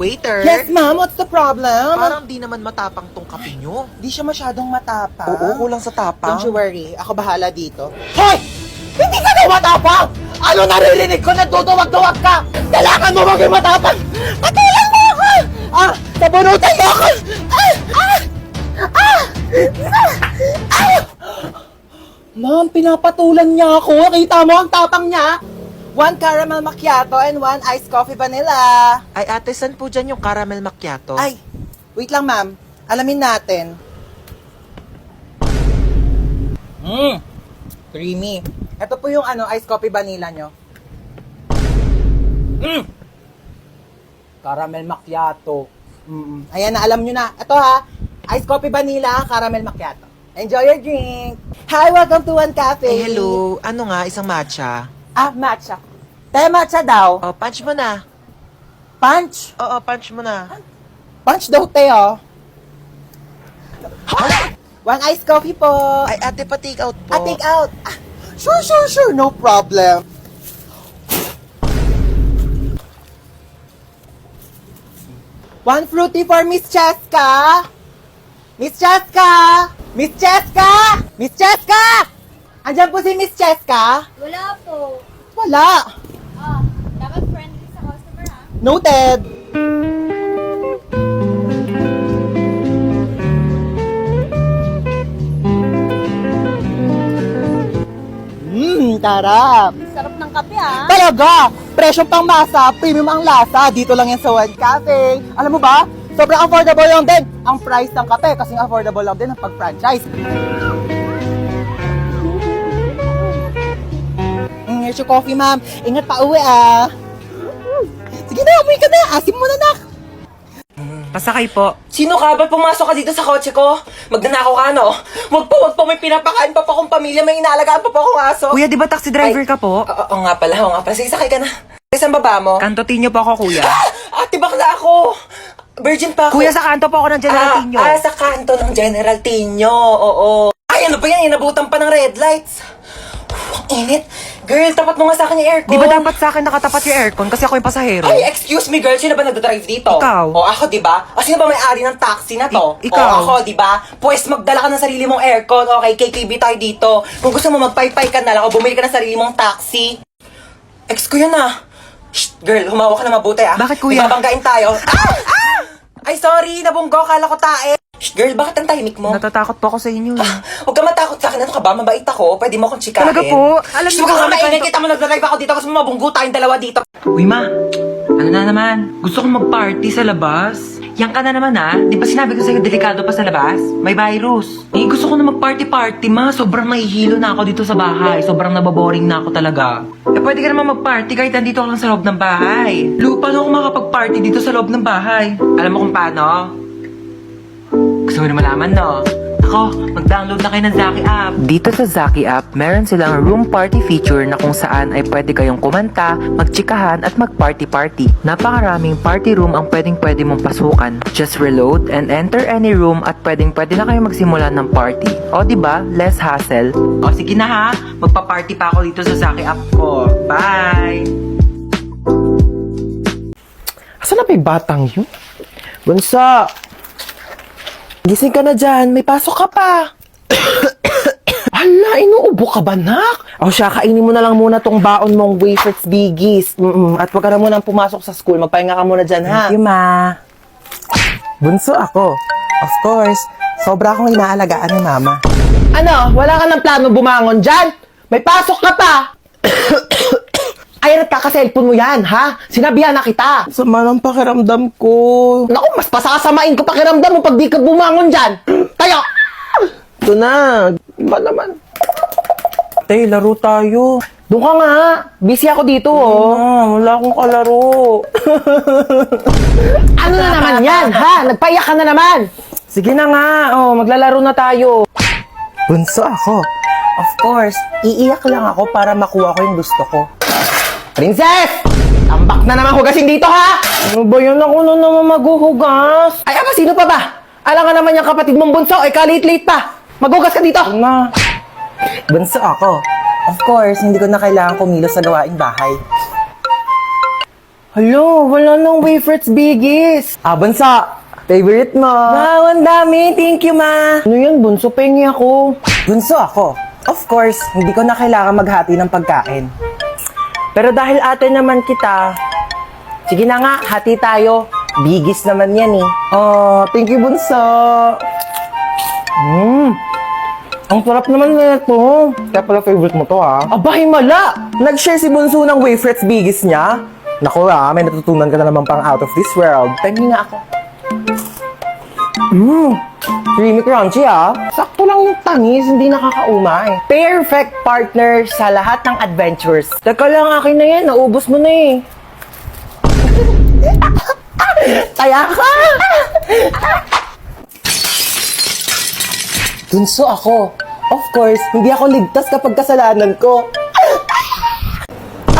Waiter? Yes, ma'am. What's the problem? Parang di naman matapang tong kape nyo. Di siya masyadong matapang. Oo, kulang sa tapang. Don't you worry. Ako bahala dito. Hoy! Hindi ka daw matapang! Ano naririnig ko? Nagduduwag-duwag ka! Kailangan mo maging matapang! Patulang mo ako! Nabunutan mo ako! Ma'am, pinapatulan niya ako. Kita mo ang tapang niya? 1 caramel macchiato and 1 iced coffee vanilla. Ay, ate, saan po dyan yung caramel macchiato? Ay, wait lang ma'am. Alamin natin. Creamy. Ito po yung iced coffee vanilla nyo. Caramel macchiato. Ayan na, alam nyo na. Ito ha, iced coffee vanilla, caramel macchiato. Enjoy your drink. Hi, welcome to One Cafe. Eh, hello. Ano nga, isang matcha? Matcha. Te, matcha daw. Oh, punch mo na. Punch. Oo, punch mo na. Punch daw, te, oh. 1 iced coffee po. Ay, ate, pa-take out po. Take out. Sure. No problem. One fruity for Miss Cheska. Miss Cheska! Miss Cheska! Miss Cheska! Andiyan po si Miss Cheska? Wala po. Wala. Dapat friendly sa customer, ha? Noted. Tarap. Sarap ng kape, ha? Talaga! Presyong pang masa, premium ang lasa. Dito lang yan sa One Cafe. Alam mo ba? Sobrang affordable lang din ang price ng kape kasi affordable lang din ang pag-franchise. Here's your coffee, ma'am. Ingat pa uwi, ah. Sige na, umuwi ka na. Asim mo na, nak. Pasakay po. Sino ka? Ba't pumasok ka dito sa kotse ko? Magnanakaw ka, no? Wag po. May pinapakain pa po akong pamilya. May inaalagaan pa po akong aso. Kuya, di ba taxi driver ka po? Oo nga pala. Sige, sakay ka na. Saan baba mo? Kantotinyo po ako, kuya. Ate, bakla ako. Virgin pa ako. Kuya, sa kanto po ako ng General Tinyo. Sa kanto ng General Tinyo. Oo. Ay, ano ba yan? Inabutan pa ng red lights. Ang init. Girl, tapat mo nga sa akin yung aircon. Di ba dapat sa akin nakatapat yung aircon kasi ako yung pasahero? Ay, excuse me, girl. Sino ba nagdadrive dito? Ikaw. O, ako, di ba? O, sino ba may-ari ng taxi na to? Ikaw. O, ako, di ba? Pues, magdala ka ng sarili mong aircon. Okay, KKB tayo dito. Kung gusto mo, magpaypay ka na lang o bumili ka ng sarili mong taxi. Ex ko yun, ah. Shh, girl, humawa ka na mabuti, ah. Bakit, kuya? Ibabanggain tayo. Ay, sorry. Nabunggo. Kala ko tae. Shh, girl, bakit ang tahimik mo? Natatakot po ako sa inyo. Huwag ka matakot sa akin. Ano ka ba? Mabait ako. Pwede mo akong chikahin. Talaga po? Alam niyo Huwag ba ka maingay. kwento- Kita mo nagdadrive ako dito kasi mabunggo tayong dalawa dito. Uy, ma. Ano na naman? Gusto kong mag-party sa labas. Yan ka na naman, ha? Di ba sinabi ko sa'yo delikado pa sa labas? May virus. Eh, gusto ko na mag-party-party, ma. Sobrang mahihilo na ako dito sa bahay. Sobrang nababoring na ako talaga. Eh, pwede ka naman mag-party kahit nandito ka lang sa loob ng bahay. Lu, paano ako makapag-party dito sa loob ng bahay? Alam mo kung paano? Gusto mo na malaman, no? Ako, mag-download na kayo ng Zaki app. Dito sa Zaki app, meron silang room party feature na kung saan ay pwede kayong kumanta, magtsikahan at mag-party-party. Napakaraming party room ang pwedeng-pwede mong pasukan. Just reload and enter any room at pwedeng-pwede na kayo magsimula ng party. O diba, less hassle. O sige na ha, magpa-party pa ako dito sa Zaki app ko. Bye! Asan na ba yung batang yun? Bunso! Gising ka na dyan. May pasok ka pa. Hala, inuubo ka ba, nak? O siya, kainin mo na lang muna tong baon mong wafers biggies. At wag ka na munang pumasok sa school. Magpahinga ka muna dyan, ha? Thank you, ma. Bunso ako. Of course. Sobra akong inaalagaan ni mama. Ano? Wala ka ng plano bumangon dyan? May pasok ka pa! Ay, nagkaka-cellphone mo yan, ha? Sinabihan na kita. Sama ng pakiramdam ko. Naku, mas pasasamain ko pakiramdam mo pag di ka bumangon dyan. Tayo! Ito na. Iba naman. Tay, laro tayo. Doon ka nga. Busy ako dito, oh. Wala akong kalaro. Ano na naman yan, ha? Nagpaiyak ka na naman. Sige na nga. Oh, maglalaro na tayo. Bunso ako. Of course, iiyak lang ako para makuha ko yung gusto ko. Princess! Tambak na naman hugasin dito, ha? Ano ba yun? Ako na naman maghuhugas. Ay, ama, sino pa ba? Alam ka naman yung kapatid mong bunso. Ay, ka-late-late pa. Maghugas ka dito. Na. Bunso ako. Of course, hindi ko na kailangan kumilos sa gawaing bahay. Hello, wala nang wafers biggies. Bunso. Favorite mo. Wow, ang dami. Thank you, ma. Ano yan, bunso? Pengi ako. Bunso ako. Of course, hindi ko na kailangan maghati ng pagkain. Pero dahil ate naman kita, sige na nga, hati tayo. Bigis naman yan eh. Oh, thank you, bunso. Ang sarap naman na ito. Kaya pala favorite mo to, ha? Aba, himala! Nag-share si bunso ng wafers bigis niya. Naku, may natutunan ka na naman pang out of this world. Pengi nga ako. Creamy crunchy Sakto lang yung tamis, hindi nakakaumay. Perfect partner sa lahat ng adventures. Teka lang, akin na yan. Naubos mo na eh. Taya ka! Bunso ako. Of course, hindi ako ligtas kapag kasalanan ko.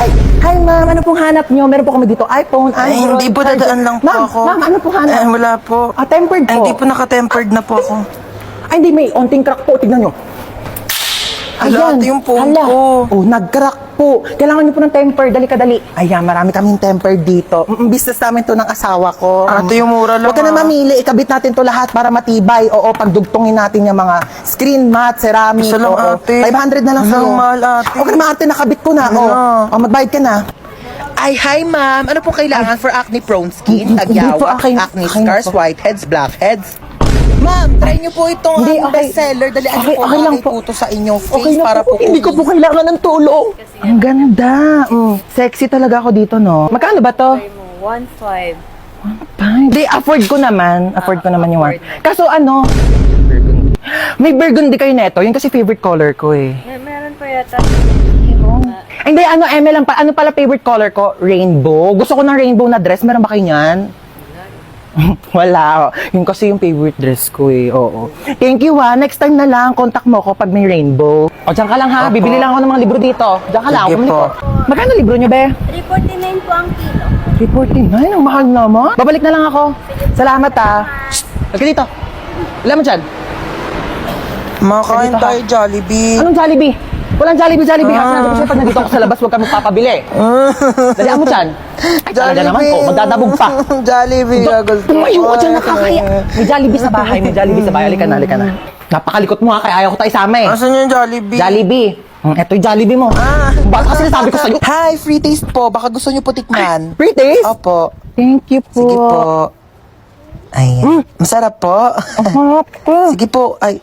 Ay, hi ma'am, ano pong hanap nyo? Meron po kami dito iPhone, Ay, Android, hindi po, charger. dadaan lang po Ma'am, ako. Ma'am, ano pong hanap? Wala po. Tempered po. Hindi po naka-tempered na po ako. Ay, hindi, may onting crack po. Tignan nyo. Hala, ate, yung phone hala. ko. Oh, nag-crack po. Kailangan nyo po ng temper. Dali ka, dali. Ayan, marami kaming temper dito. Business namin to ng asawa ko. Ate, yung mura lang, Huwag ka na mamili. Ikabit natin to lahat para matibay. Oo, pagdugtongin natin yung mga screen mat, ceramic. Isa lang, oo. ate. 500 na lang Isa sa'yo. lang, mahal, ate. Huwag ka na ate, nakabit ko na. Ano? Oh, magbayad ka na. Ay, hi ma'am. Ano pong kailangan for acne-prone skin? Hindi po, Tagyawa, akin- acne akin scars, po. whiteheads, blackheads. Ma'am, try niyo po itong Hindi, ang okay. bestseller. Dalian Okay, niyo po okay lang ang po. ituto sa inyong face Okay na para po Hindi ko po kailangan ng tulong. Ang ganda. Sexy talaga ako dito, no? Magkano ba to? 1.5. Hindi, afford ko naman. Afford ko naman yung one. Kaso ano? Burgundy. May burgundy kayo neto. Yun kasi favorite color ko eh. Meron pa yata. Ay, hindi, ano, Eme lang pa. Ano pala favorite color ko? Rainbow. Gusto ko ng rainbow na dress. Meron ba kayo niyan? Wala. Yun kasi yung favorite dress ko eh. Oo. Thank you Next time na lang, contact mo ako pag may rainbow. O, dyan ka lang ha. Opo. Bibili lang ako ng mga libro dito. Dyan ka lang. Sige Bumili po. ko. Magkano libro nyo, be? 349 po ang kilo. 349? Ang mahal naman. Babalik na lang ako. Salamat Shh! Halika dito. Wala mo dyan. Makain Dito, ha? tayo, Jollibee. Anong Jollibee? Walang Jollibee. Sinabi ko sa'yo, pag nandito ako sa labas, huwag ka magpapabili. Dalihan mo dyan. Ay, talaga naman po. Magdadabog pa. Jollibee. Tumayo ka dyan, nakakaya. May Jollibee sa bahay. May Jollibee sa bahay. Halika na, halika na. Napakalikot mo ha, kaya ayaw ko tayo isama eh. Asan yung Jollibee? Jollibee. Eto yung Jollibee mo. Baka kasi nasabi ko sa'yo. Hi, free taste po. Baka gusto niyo po tikman. Free taste? Opo. Thank you po. Sige po. Ay, masarap po. Harap ko. Sige po. Ay,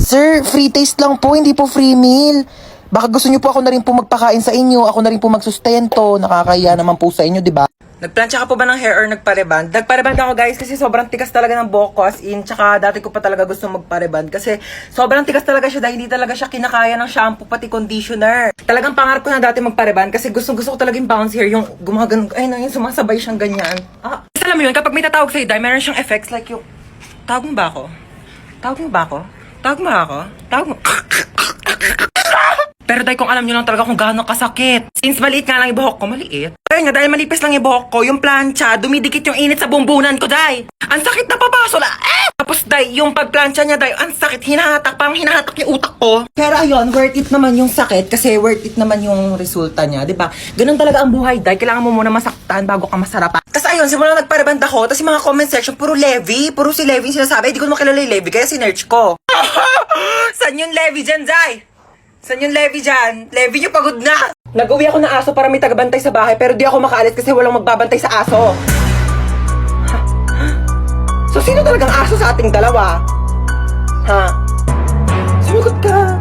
sir, free taste lang po, hindi po free meal. Baka gusto niyo po ako na rin po magpakain sa inyo, ako na rin po magsustento, nakakaya naman po sa inyo, di ba? Nagplansya ka po ba ng hair or nagpareband? Nagpareband ako guys kasi sobrang tigas talaga ng buhok ko as in. Tsaka dati ko pa talaga gusto magpareband kasi sobrang tigas talaga siya dahil hindi talaga siya kinakaya ng shampoo pati conditioner. Talagang pangarap ko na dati magpareband kasi gusto ko talaga yung bounce hair, yung gumagano, ay no, yung sumasabay siyang ganyan. Alam mo yun, kapag may tatawag sa'yo, dahil meron siyang effects like yung, tawag mo ba ako? Tawag mo ba ako? Tawag mo ako? Tawag mo? Pero dahil kung alam nyo lang talaga kung gaano kasakit. Since maliit nga lang yung buhok ko, maliit. Kaya nga, dahil malipis lang yung buhok ko, yung plancha, dumidikit yung init sa bumbunan ko, day. Ang sakit na papaso na, Tapos, day, yung pagplancha niya, day, ang sakit, hinahatak, parang hinahatak yung utak ko. Pero ayun, worth it naman yung sakit kasi worth it naman yung resulta niya, di ba? Ganun talaga ang buhay, day. Kailangan mo muna masaktan bago ka masarapan. Tapos ayun, simula nagpareband ako, tapos yung mga comment section, puro Levi, puro si Levi yung sinasabi. Di ko naman kilala yung Levi, kaya sinerch ko. Saan yung Levi dyan, day? Saan yung Levi dyan? Levi yung pagod na! Nag-uwi ako ng aso para may tagabantay sa bahay pero di ako makaalis kasi walang magbabantay sa aso. So sino talagang aso sa ating dalawa? Ha? Sumagot ka!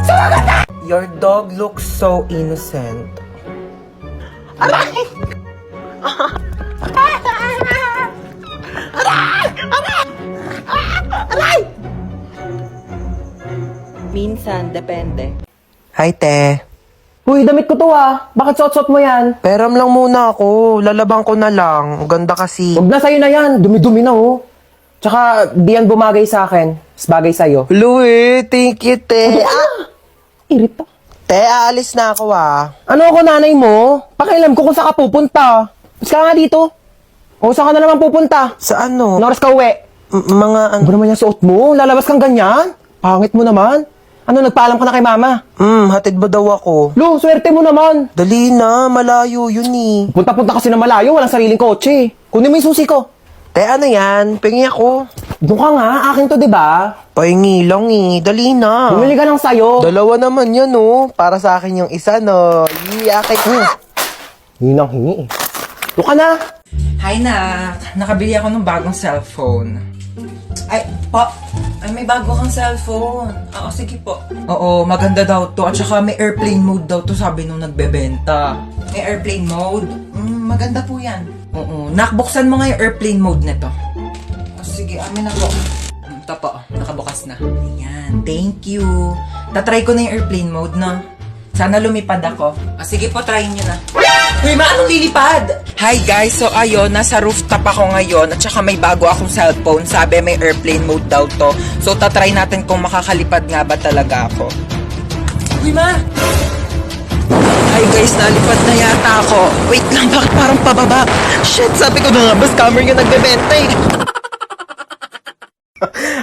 Sumagot ka! Your dog looks so innocent. Minsan, depende. Hi, te. Uy, damit ko to Bakit suot-suot mo yan? Peram lang muna ako. Lalabang ko na lang. Ang ganda kasi. Huwag na sa'yo na yan. Dumi-dumi na Tsaka, di yan bumagay sa akin. Mas bagay sa'yo. Louie, thank you, te. Irita. Te, aalis na ako Ano ako nanay mo? Pakialam ko kung saan ka pupunta. Mas ka nga dito. O saan ka na naman pupunta? Sa ano? Anong oras ka uwi? Mga ano? Ano ba naman yung suot mo? Lalabas kang ganyan? Pangit mo naman. Ano, nagpaalam ka na kay mama? Hatid ba daw ako? Lo, swerte mo naman. Dali na, malayo yun eh. Punta-punta kasi na malayo, walang sariling kotse. Kunin mo yung susi ko. Te, ano yan? Pengi ako. Doon ka nga, akin to, di ba? Pahingi lang eh. Dali na. Bumili ka lang sa'yo. Dalawa naman yan oh. Para sa akin yung isa no. Akin. Hinang hingi eh. Doon ka na. Hi, Nak. Nakabili ako ng bagong cellphone. Ay, po. Ay, may bago kang cellphone. Oo, sige po. Oo, maganda daw to. At saka may airplane mode daw to, sabi nung nagbebenta. May airplane mode? Maganda po yan. Oo. Nakbuksan mo nga yung airplane mode nito. Sige, amin na po. Ito po, nakabukas na. Ayan, thank you. Tatry ko na yung airplane mode, no? Sana lumipad ako. Sige po, try nyo na. Uy, anong lilipad? Hi guys, so ayun, nasa rooftop ako ngayon at saka may bago akong cellphone. Sabi may airplane mode daw to. So tatry natin kung makakalipad nga ba talaga ako. Uy, Ma! Hi guys, nalipad na yata ako. Wait lang, bakit parang pababa? Shit, sabi ko na nga, ba scammer yung nagbebenta eh.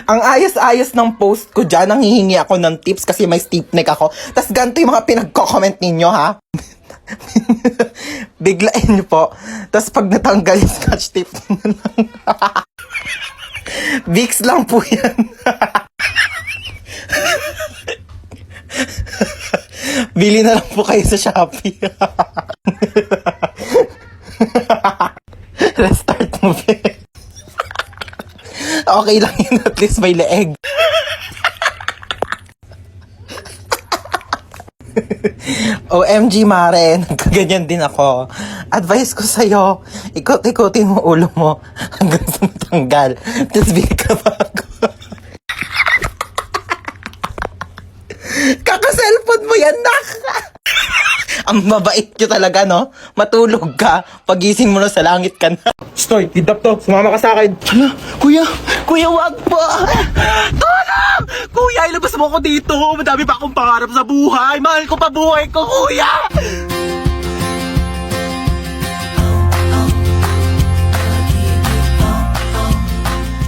Ang ayos-ayos ng post ko dyan, nanghihingi ako ng tips kasi may steep neck ako. Tas ganito yung mga pinagko-comment ninyo, ha? Biglain nyo po. Tas pag natanggal yung scotch tape nyo lang. Vicks lang po yan. Bili na lang po kayo sa Shopee. Restart mo, be. Okay lang yun, at least may leeg. OMG, Mare, nagkaganyan din ako. Advice ko sa'yo, ikot-ikotin mo ulo mo hanggang sa matanggal. Tapos bili ka bago. Kaka-cellphone mo yan, nak! Ang mabait nyo talaga, no? Matulog ka, pagising mo na sa langit ka na. Stoy, kidnap to. Sumama ka sa akin. Hala, kuya, wag po. Tulong! Kuya, ilabas mo ako dito. Madami pa akong pangarap sa buhay. Mahal ko pa buhay ko, kuya!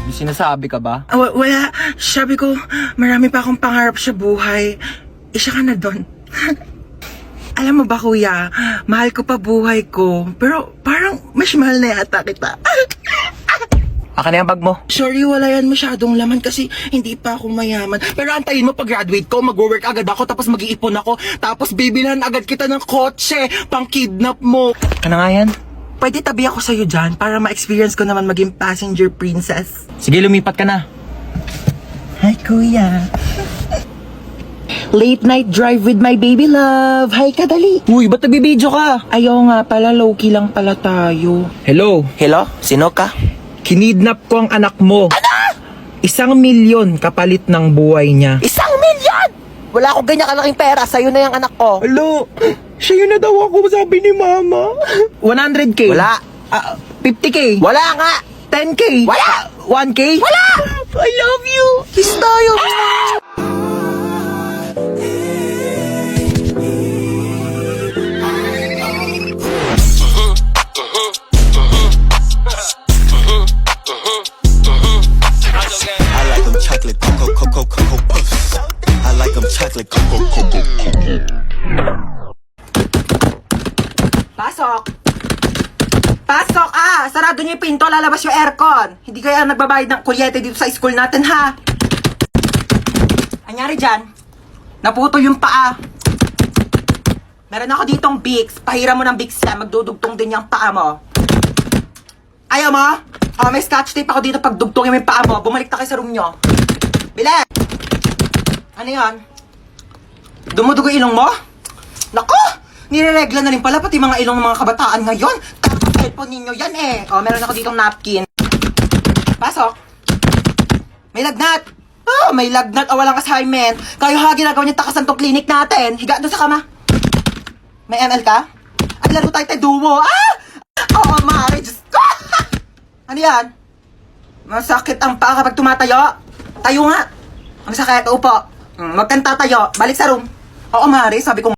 May sinasabi ka ba? Wala. Sabi ko, marami pa akong pangarap sa buhay. Isa ka na doon. Alam mo ba, kuya, mahal ko pa buhay ko. Pero parang mas mahal na yata kita. Akin na yung bag mo. Sorry, wala yan masyadong laman kasi hindi pa ako mayaman. Pero antayin mo, pag-graduate ko, mag-work agad ako, tapos mag-iipon ako, tapos bibilhan agad kita ng kotse, pang-kidnap mo. Ano nga yan? Pwede tabi ako sa'yo dyan para ma-experience ko naman maging passenger princess. Sige, lumipat ka na. Hi, kuya. Late night drive with my baby love. Hi, kadali. Uy, ba't nagbibideo ka? Ayaw nga pala, low-key lang pala tayo. Hello? Hello? Sino ka? Kinidnap ko ang anak mo. Ano? 1,000,000 kapalit ng buhay niya. 1,000,000! Wala akong ganyan kalaking pera. Sa'yo na yung anak ko. Hello? Siya yun na daw ako, sabi ni mama. 100K? Wala. 50K? Wala nga. 10K? Wala. 1K? Wala! I love you! Kiss tayo. I like them chocolate cocoa puffs. I like them chocolate cocoa. Pasok! Pasok! Sarado niyo yung pinto, lalabas yung aircon. Hindi kaya nagbabayad ng kuryente dito sa school natin, ha? Anyari dyan? Naputo yung paa. Meron ako ditong Vicks. Pahira mo ng Vicks yan. Magdudugtong din yung paa mo. Ayaw mo? May scotch tape ako dito pag dugtongin mo yung paa mo. Bumalik na kayo sa room nyo. Bilet! Ano yan? Dumudugo ilong mo? Naku! Nireregla na rin pala pati mga ilong ng mga kabataan ngayon. Tapos cellphone ninyo yan eh. Meron ako ditong napkin. Pasok. May lagnat. May lagnat o walang assignment. Kayo ha, ginagawa niyo takasan tong clinic natin. Higa doon sa kama. May ML ka? Ay, laro tayo duo. Oo, Mari. Diyos ko. Ano yan? Masakit ang paa kapag tumatayo. Tayo nga. Ang sakit, upo. Huwag kang tatayo. Balik sa room. Oo, Mari, sabi ko